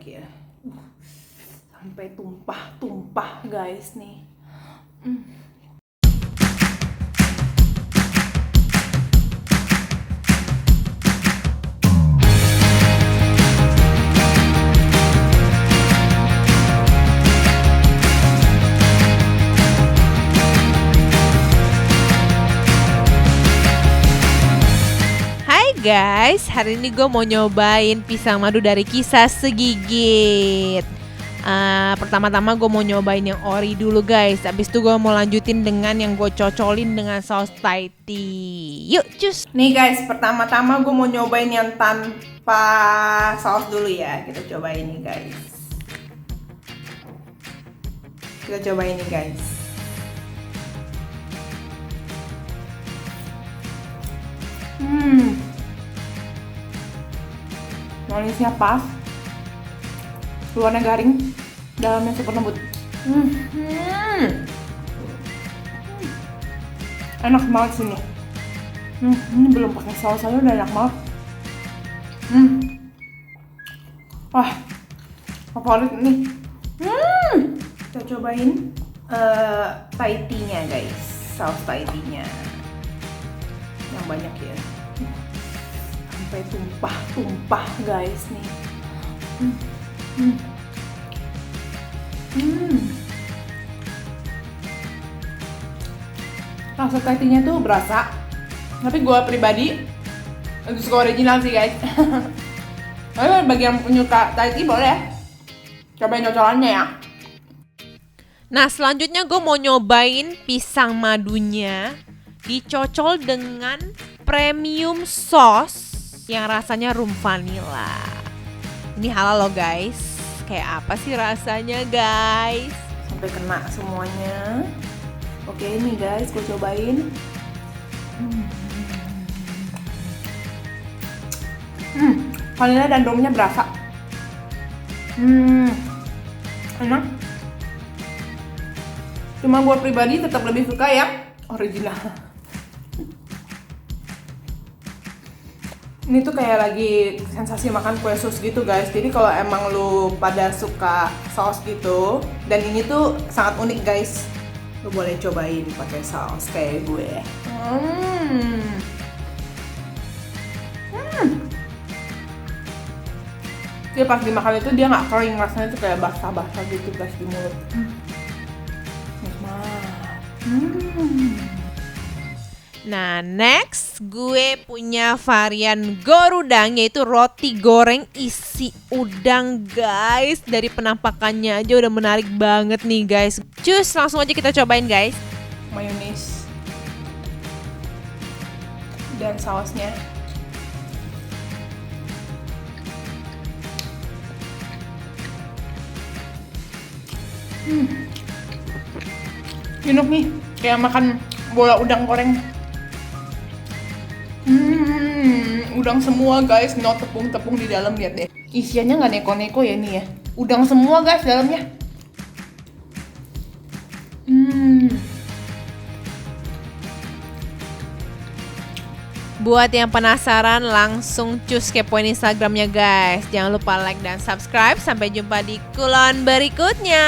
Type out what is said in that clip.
ya. Sampai tumpah guys nih. Guys, hari ini gue mau nyobain pisang madu dari Kisah Segigit. Pertama-tama gue mau nyobain yang ori dulu guys. Abis itu gue mau lanjutin dengan yang gue cocolin dengan saus Thai tea. Yuk cus. Nih guys, pertama-tama gue mau nyobain yang tanpa saus dulu ya. Kita cobain nih guys. Kita cobain nih guys. Manisnya pas, luarnya garing, dalamnya super lembut. Enak banget sih nih. Ini belum pakai saus aja udah enak banget. Wah, favorit nih. Kita cobain Thai tea-nya guys, saus Thai tea-nya yang banyak ya. Sampai tumpah guys nih. Rasa Thai tea-nya tuh berasa, tapi gue pribadi lebih suka original sih guys. Tapi bagi yang penyuka Thai tea boleh cobain cocolannya ya. Nah selanjutnya gue mau nyobain pisang madunya dicocol dengan premium sauce yang rasanya rum vanilla. Ini halal loh guys. Kayak apa sih rasanya guys? Sampai kena semuanya. Oke nih guys, gue cobain. Vanilla dan rumnya berasa. Enak. Cuma gue pribadi tetap lebih suka yang original. Ini tuh kayak lagi sensasi makan kue sus gitu guys. Jadi kalau emang lu pada suka saus gitu, dan ini tuh sangat unik guys, lu boleh cobain pakai saus kayak gue. Dia pas dimakan itu dia nggak kering, rasanya tuh kayak basah-basah gitu guys di mulut. Nah next gue punya varian gorudang, yaitu roti goreng isi udang guys. Dari penampakannya aja udah menarik banget nih guys. Cus, langsung aja kita cobain guys. Mayonis dan sausnya. Enak nih, kayak makan bola udang goreng. Udang semua guys, no tepung-tepung di dalam, lihat deh. Isiannya nggak neko-neko ya nih ya. Udang semua guys dalamnya. Buat yang penasaran langsung cus kepoin Instagramnya guys. Jangan lupa like dan subscribe. Sampai jumpa di kulon berikutnya.